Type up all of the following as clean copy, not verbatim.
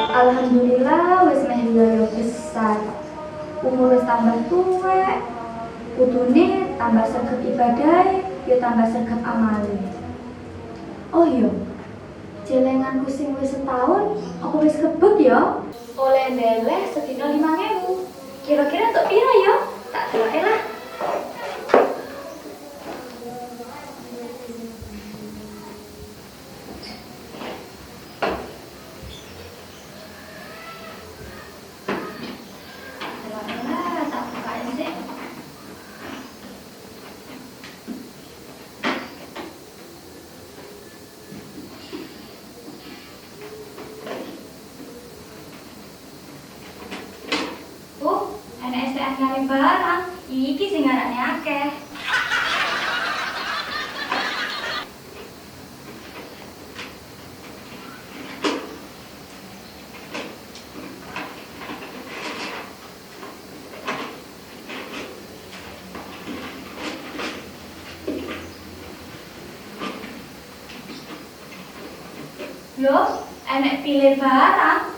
Alhamdulillah wis meh yo besar. Umur wis tambah tuwek. Kudune tambah sregep ibadahe, yo tambah sregep amale. Oh iya. Jelenganku sing wis setahun, apa wis kebek ya? Oleh ndeleh sedina 5.000. Kira-kira untuk piro ya? Tak deloke lah. Nyari barang, iki sing ngarane akeh. Loh, enek pilih barang.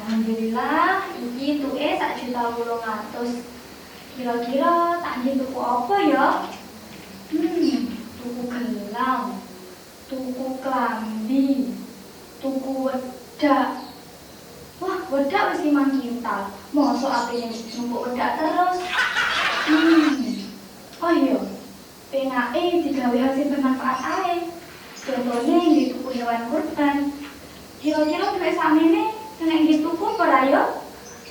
Alhamdulillah, iki tuke 1.800.000. Kira-kira tak nggih tuku apa ya? Tuku gelang, tuku klambi, tuku wedak. Wah, wedak wis 5 kintal. Mosok apene numpuk wedak terus? Oh iya, penake digawe hasil bermanfaat ae. Contohnya yang dituku hewan kurban. Kira-kira duit sakmene nek nggih tuku ora ya?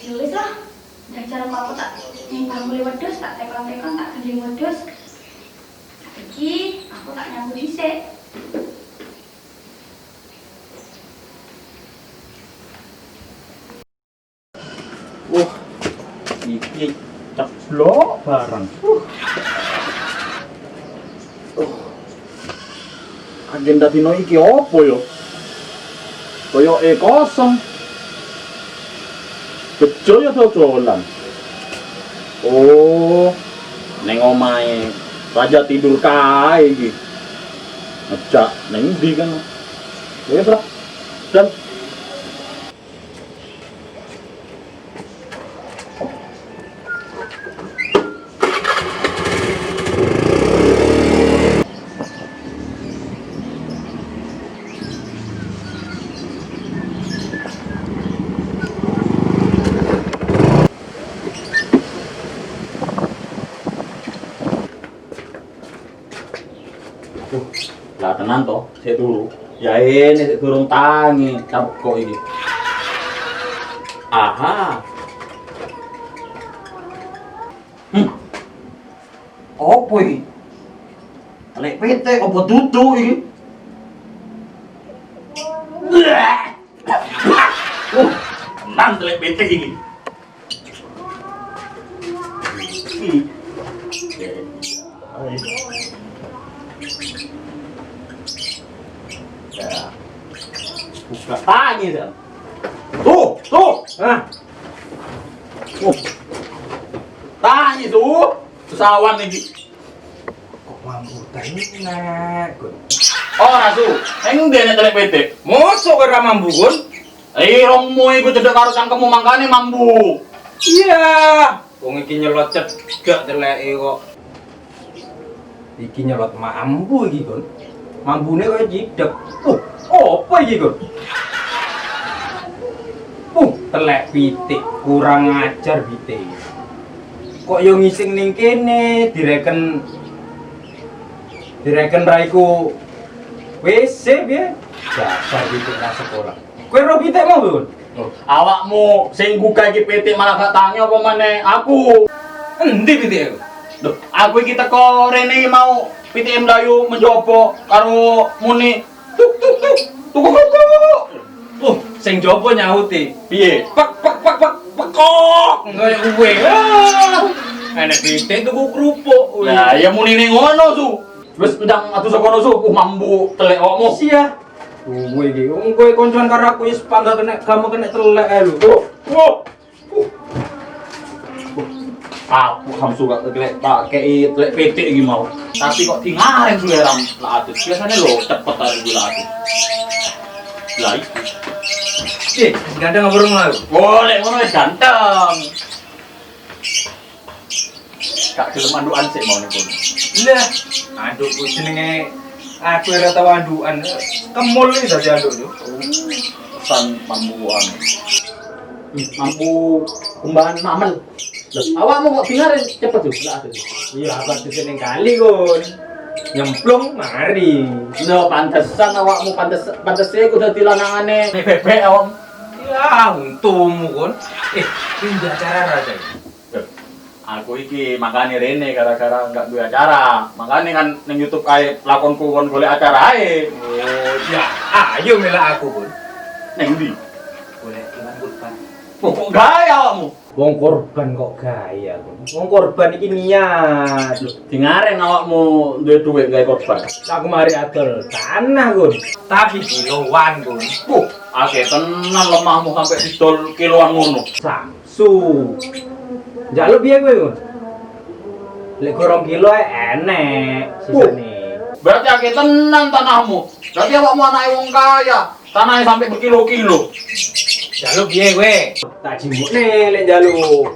Ya wis lah. Jajal aku tak nyimpan mulai wedhus, tak tekon-tekon, tak gending wedhus. Iki aku tak nyambut dhisik. Wah, iki ceblok barang. Agenda dino iki opo yo? Koyoke kosong. Bejo ya dodolan. Oh, neng omahe raja tidur kae iki. Ngejak neng ndi kan? Ya, Bro. Dan lah tenan to, sik turu. Ya ini sik durung tangi, kok iki. Aha. Opo iki? Lek PT opo dudu iki? Nang lek PT iki. Buka tangi dah. Tuh. Hah. Tangi tuh. Pesawan iki. Kok mampu tenek, Gun? Oh, rasu. Ning ndene telek PT. Mosok ora mampu, Gun? Romo iku cedhek karo cangkemmu mangkane mambu. Iya. Wong iki nyelot cedhek teleke kok. Iki nyelot mambu iki, Gun. Mambune kaya cidek. Apa iki, Gun? Telek pitik, kurang ajar pitik. Kok yo ngising ning kene direken raiku WC piye? Dasar pitik nang sekolah. Kowe ro pitik mau, Gun? Awakmu sing gugah iki PT malah gak tangi apa maneh aku. Endi pitik? Loh, aku iki teko rene mau pitik mlayu menjopo karo muni tuk. Sing jopo nyauti. Piye? Pekok. Kaya kowe. Enek pitik tuku kerupuk. Lah ya muni ning ngono su. Wis ndang atu saka kono su mambu telek awakmu. Sia. Kowe iki wong kowe koncoan karo aku wis pangga kena kamu kena telek ae lho. Oh. Aku Samsu gak telek tak kei telek PT iki mau. Tapi kok tingaren suleram lah atus. Biasanya lo cepet aja gula atus. Lah iki. Gandeng ngobrol mau. Boleh ngono wis ganteng. Kak gelem andukan sik mau niku. Lah, andukku jenenge aku ora tau andukan. Kemul iki dadi anduk yo. Pesan mampuan. Mampu kumbahan mamel. Loh, awakmu kok tingaren cepet tuh lah atus. Iya, apa ning kali kon. Nyemplung mari. No, pantesan awakmu pantese kudu dilanangane bebek awakmu. Ya, untungmu kon. Pindah acara raja. Aku iki makane rene gara-gara enggak duwe acara. Makane kan ning YouTube ae lakonku kon golek acara ae. Oh, ya, ayo milih aku kon. Ning ndi? Golek ilang kurban. Kok gawe awakmu? Wong korban kok gaya kon. Wong korban iki niat. Dingaren awakmu duwe dhuwit gawe korban. Aku mari adol tanah kon. Tapi kiloan kon. Akeh tenan lemahmu sampai didol kiloan ngono. Samsu. Njaluk piye kowe kon? Lek gorong kilo enek sisane. Berarti akeh tenan tanahmu. Berarti awakmu anake wong kaya. Tanahnya sampai berkilo-kilo. Njaluk piye kowe? Tak jimbukne lek njaluk.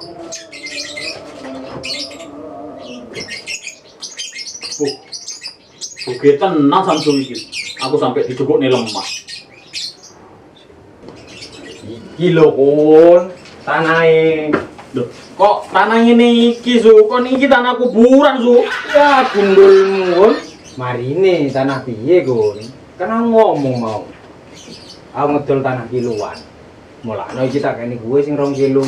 Oke tenang Samsu iki. Aku sampai dicukukne lemah. Iki lho kon, tanahe. Loh, kok tanah ini iki Su? Kok iki tanah kuburan Su? Ya gundulmu kon. Marine tanah piye kon? Kan aku ngomong mau. Aku ngedol tanah kiloan. Mulane iki tak kene gue sing 2 kilo.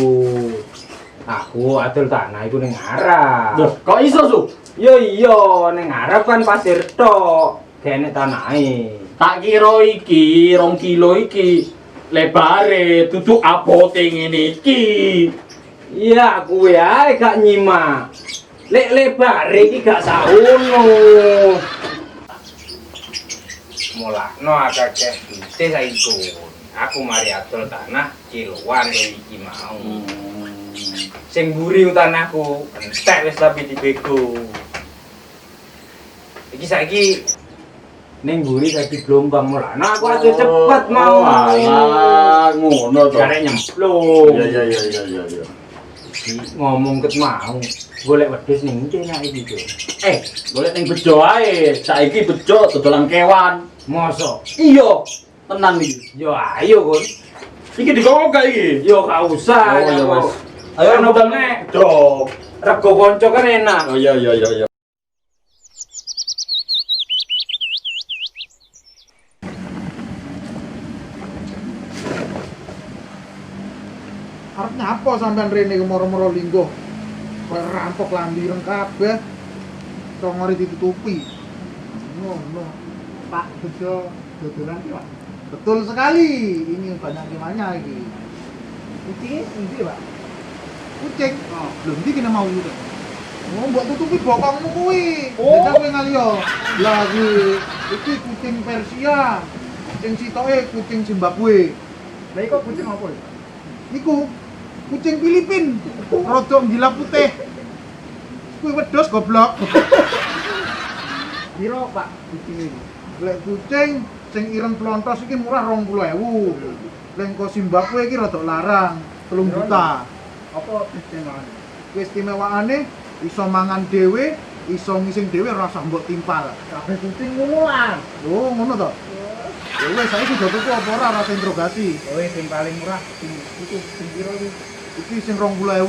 Aku adol tanah iku ning Arab. Loh, kok iso Su? Yo iya ning Arab kan pasir tok. Kene tanahe. Tak kira iki 2 kilo iki lebare dudu abote ngene iki. Iya kuwe ae gak nyimak. Lek lebar iki gak sauno. Mulakno akeh dite saiki. Aku mari adol tanah kiloan kaya iki mau. Sing mburi tanahku entek wis tapi dibego. Iki saiki ning mburi dadi gelombang mulane aku aja cepet mau. Alah, ngono to. Karek nyemplung. Iya. Ngomong ket mau. Golek wedhus ning ndi nek iki, Cuk? Golek ning bejo ae. Saiki bejo dodolan kewan. Mosok. Iya, tenan iki. Yo ayo, Kon. Iki digowo gak iki? Yo gak usah. Oh, ya Kok. wes. Ayo Kan nodal nek bejo. rego kanca kan enak. Oh iya. Arep nyapa sampean rene ke moro-moro linggo. Koyo rampok lambiren kabeh. Congore ditutupi. Ngono. Pak bejo dodolan ki, Pak. Betul sekali. Ini banyak gimana iki. Kucing endi, Pak? Kucing. Oh, lho ndi kene mau iki. Oh, mbok tutupi bokongmu kuwi. Beda kowe ngaliyo. Lagi iki kucing Persia. Sing sitoke kucing Zimbabwe. Lah iku kucing apa iki? Iku kucing Filipin, rodok gila putih. Kuwi wedhus goblok. Piro, Pak, kucing iki? Lek kucing sing ireng plontos iki murah 20.000. Lek kok Zimbabwe iki rodok larang, 3 juta. Apa istimewaane? Istimewaane iso mangan dhewe, iso ngising dhewe ora usah mbok timpal. Kabeh kucing ngono lah. Oh, ngono to. Ya wis saiki do tuku apa ora rasa interogasi. Oh, sing paling murah sing itu sing piro iki? Iki sing 20.000.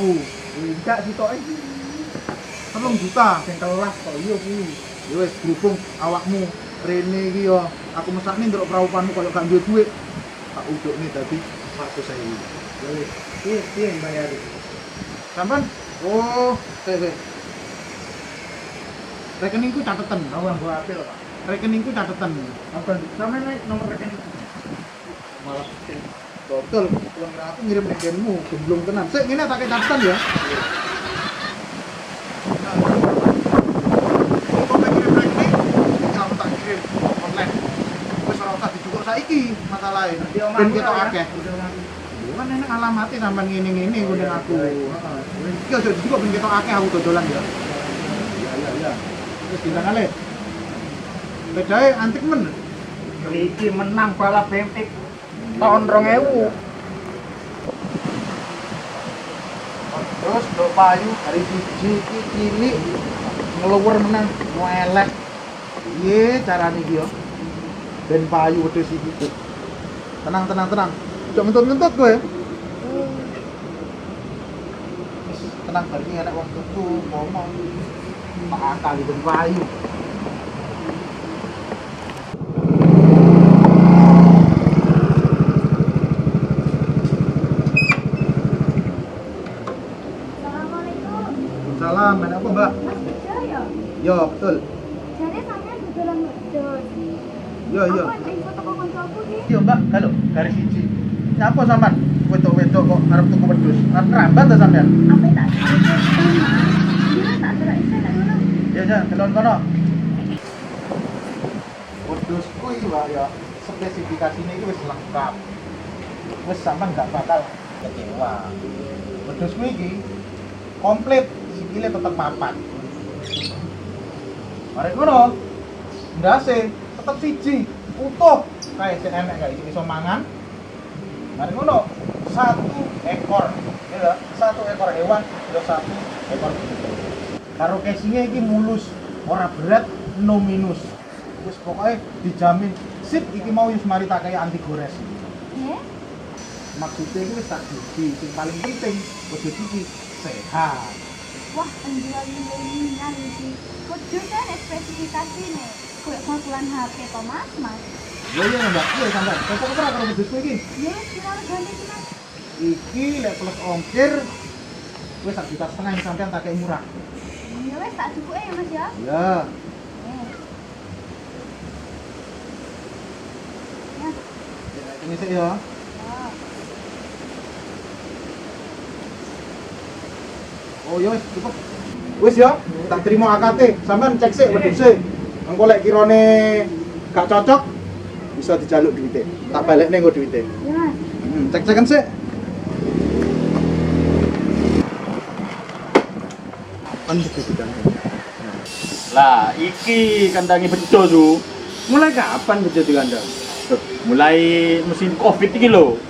Enggak sitoke iki. 3 juta. Sing telas kok iya kuwi. Ya wis berhubung awakmu rene iki ya aku mesakne ndelok praupanmu koyo gak duwe duit. Tak udukne dadi 100.000. Ya wis, piye mbayari? Sampeyan oh, rekeningku catetan. Awang gua apil, Pak. Rekeningku catetan. Apa sampeyan naik nomor rekening? Malah total uang aku ngirim rekeningmu belum tenan. Sik ngene tak catetan ya. Kalau ngirim rekening, kamu tak kirim online. Wis ora usah dijukuk saiki. masalahe. Ben ketok akeh. Bukan enak alamati sampean ngene-ngene ngundang aku. Heeh. Iki aja juga ben ketok akeh aku dodolan ya. Iya. Wis bintang kali. Bedae antik men. Iki menang balap BMX tahun 2000. Terus Dok Payu dari siji iki cilik ngeluwer menang elek. Piye carane iki yo? Ben payu wedhus iki. Tenang. Ojo ngentut-ngentut kowe. Wis tenang bar iki enek wong tutu ngomong. Tak akal ben payu. Assalamualaikum. Salam, mana apa, Mbak? Mas Bejo ya? Yo, betul. Jadi sampean dodolan wedhus. Yo. Aku info toko koncoku iki. Yo, Mbak, halo, garis siji. Nyapa sampean? Wedok-wedok kok arep tuku wedhus. Rambat ta sampean? Apa tak Iya, tak delok isi tak ngono. Ya, delon kono. Wedhusku iki, Mbak, ya. Spesifikasine iki wis lengkap. Wis sampean gak bakal kecewa. Wedhusku iki komplit, sikile tetep papat. Mari ngono. Ndase tetep siji, utuh. Kae sing enek kae iki iso mangan. Mari ngono, 1 ekor. Ya, 1 ekor hewan, ya 1 ekor kucing. Karo casingnya iki mulus, ora berat, no minus. Wis pokoke dijamin sip iki mau wis mari tak kaya anti gores. Maksudnya iki wis tak gigi, sing paling penting wedhus iki sehat. Wah, penjual milenial iki. Wedhus kan spesifikasine. Kowe konsulan HP to, Mas? Iya Mbak, iya sampean. Cocok ora karo wedhusku iki? Ya wis kira ganti iki, Mas. Iki lek plus ongkir wis 1,5 juta sampean tak kei murah. Ya wis tak cukuke ya, Mas ya. Ya. Ya. Ini sih ya. Oh ya wis cukup. Wis ya, tak terima AKT. Sampean cek sik wedhuse. Engko lek kirane gak cocok bisa dijaluk duwite. Tak balekne nggo duwite. Ya, Mas. Cek-cekan sik. Lah, iki kandangi Bejo su. Mulai kapan Bejo di kandang? Mulai musim Covid iki lho.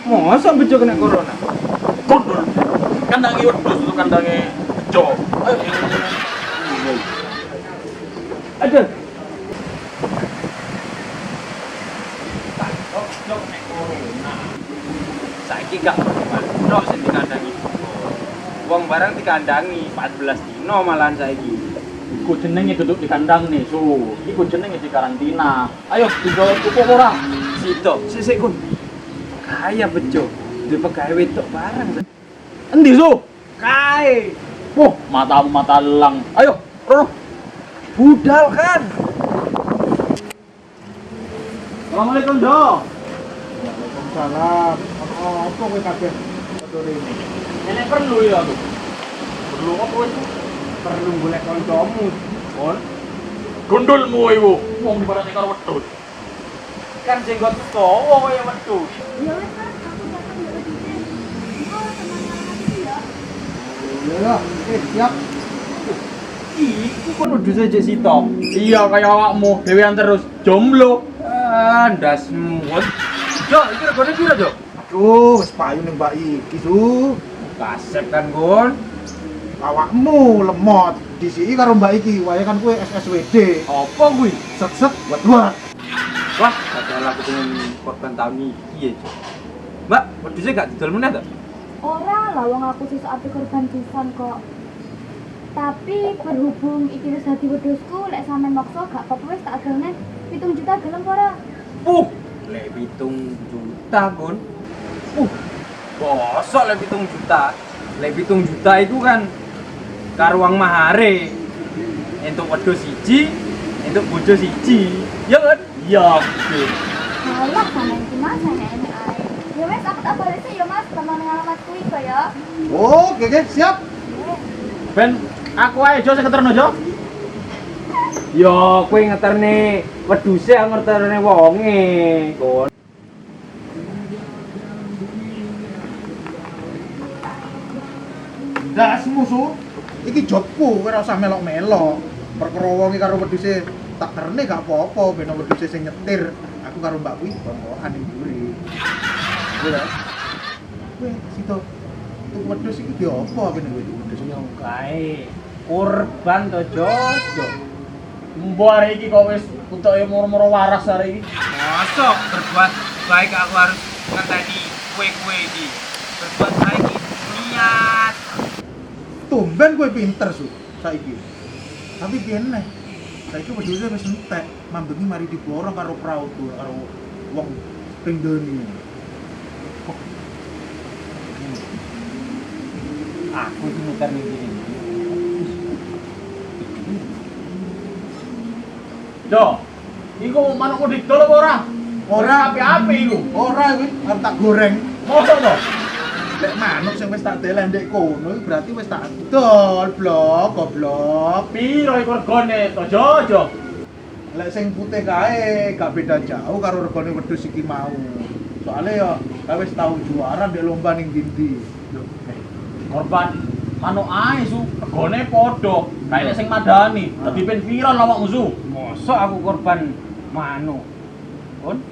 Masa Bejo kena corona? Kondol. Kandangi wedhus itu kandangi Bejo. Ayo. Aduh. Saiki gak ono sing dikandangi. Wong barang dikandangi 14 dino malahan saiki. Iku jenenge duduk di kandang nih, su. Iku jenenge di karantina. Ayo digawe cukup ora? Sitok, sisik kun. Kaya Bejo, duwe pegawe wedok barang. Endi su? Kae. Wah, matamu mata elang. Ayo, rono. Budal kan. Assalamualaikum, Jo. Waalaikumsalam. Apa kowe kabeh? Betul ini. Nenek perlu ya aku. Perlu apa itu? Perlu golek kancamu, Kon. Gondolmu iku. Wong barane karo wedhus. Kan jenggot kowe kaya wedhus. Ya wis, Mas, aku datang dari sini. Oh, teman-teman aku ya. Ya, siap. Iku kon wedhus aja sitok. Iya kayak awakmu, dewean terus jomblo. Ndasmu. Jo, iki regane pira, Jo? Aduh, wis payu ning Mbak iki, Su. Kasep kan, Kon. Awakmu lemot. Disiki karo Mbak iki, wae kan kowe SSWD. Apa kuwi? Set buat. Wah, padahal aku pengen korban tahun iki ya, Jo. Mbak, wedhusnya gak didol meneh ta? Ora lah wong aku sih api korban pisan kok. Tapi berhubung iki wis dadi wedhusku, lek sampean maksa gak apa-apa wis tak agalne 7 juta gelem ora? Lek 7 juta, Kon. Bosok lek 7 juta. Lek 7 juta itu kan karo uang mahare. Entuk wedhus siji, entuk bojo siji. Ya kan? Iya, betul. Alah sampean iki Mas enek ae. Ya wis aku tak balik ya Mas, teman alamatku iku ya. Oke, siap. Ben aku ae Jo sing ngeterno Jo. Yo, kowe ngeterne wedhuse ngeterne wonge, Kon. Dasmu su. Iki jobku, kowe ora usah melok-melok. Perkara wong iki karo wedhuse tak terne gak apa-apa, ben wedhuse sing nyetir. Aku karo Mbak kuwi bongkohan ning mburi. Iya. Kowe situ. Tuku wedhus iki ki apa ben wedhus Yo kae kurban to Jojo. Mbok arek iki kok wis entuk moro-moro waras arek iki. Mosok berbuat baik aku harus ngenteni kue-kue iki. Berbuat baik iki niat. Tumben kowe pinter su saiki. Tapi piye neh? Saiki wedhuse wis entek, mambengi mari diborong karo prautu karo wong ping doni. Aku iki muter ning kene. Jo, iku manukmu didol apa ora? Ora api-api iku. Ora kuwi arep tak goreng. Mosok to? Lek manuk sing wis tak deleh ndek kono iki berarti wis tak dol, blok, goblok. Piro iku regane to, Jo? Lek sing putih kae gak beda jauh karo regane wedhus iki mau. Soale ya kowe wis tau juara ndek lomba ning ndi. Korban manuk ae su, regane padha. Kae nek sing madani, dadi ben viral awakmu su. Mosok aku korban manuk. Kon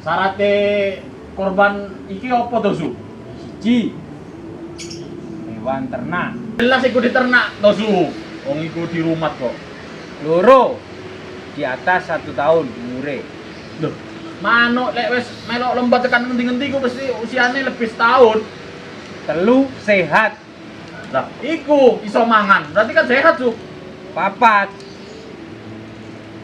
Syarate korban iki apa to su? siji hewan ternak, Jelas iku diternak to su. Wong iku di rumah kok. loro di atas 1 tahun umure. Loh, manuk lek wis melok lomba tekan ngendi-ngendi ku mesti usiane lebih setahun. Telu sehat, Lah, iku iso mangan. Berarti kan sehat su. papat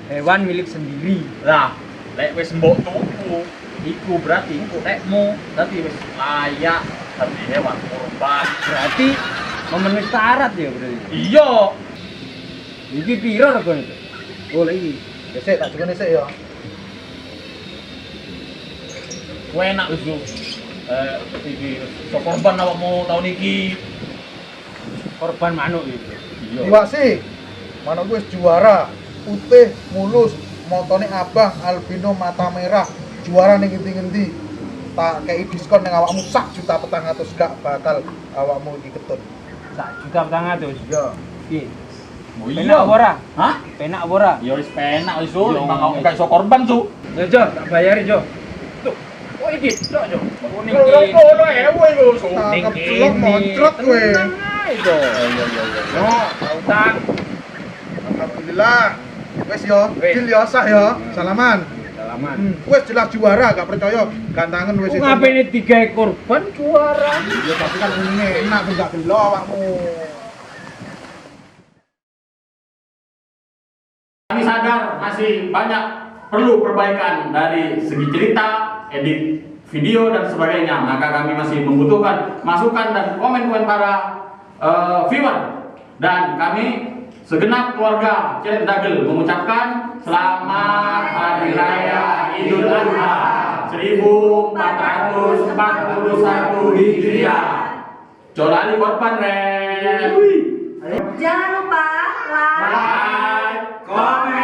hewan milik sendiri. Lah, lek wis mbok tuku, iku berarti engko lekmu. Dadi wis layak dadi hewan kurban. Berarti memenuhi syarat ya berarti. Iya. Iki piro regane? Boleh iki. Gesek tak jukane sik ya. Kowe enak wis su. Iki so korban awakmu tahun iki. Korban manuk iki. Iya. Iwasi. Manuk wis juara. Putih, mulus, motone abang, albino mata merah. Juara ning ngendi-ngendi. Tak kei diskon ning awakmu sak juta 400 gak bakal awakmu iki ketut. 1.400.000. Ya. Piye? Oh Penak apa ora? Hah? Penak apa ora? Ya wis penak wis su. Yo. Emang awakmu gak iso korban su. Ya Jo, tak bayarin Jo. Tuh. Oh iki, Jo Jo. Kuning Kalau iki. kono ewu iku su. Ning Tangkep celok moncrot kowe. Tenang ae Jo. Iya. No, utang. Alhamdulillah. Wes yo, Wes. deal yo sah yo. Salaman. Salaman. Wes jelas juara, gak percaya. Gantangan wes Kok ngapene 3 korban juara? Ya tapi kan ngene enak ben gak gelo awakmu. Kami sadar masih banyak perlu perbaikan dari segi cerita, edit video dan sebagainya. Maka kami masih membutuhkan masukan dan komen-komen para viewer. Dan kami segenap keluarga Cilet Dagel mengucapkan Selamat Hari Raya Idul Adha 1441 Hijriah. Jolali korban re. Jangan lupa like, Like, comment.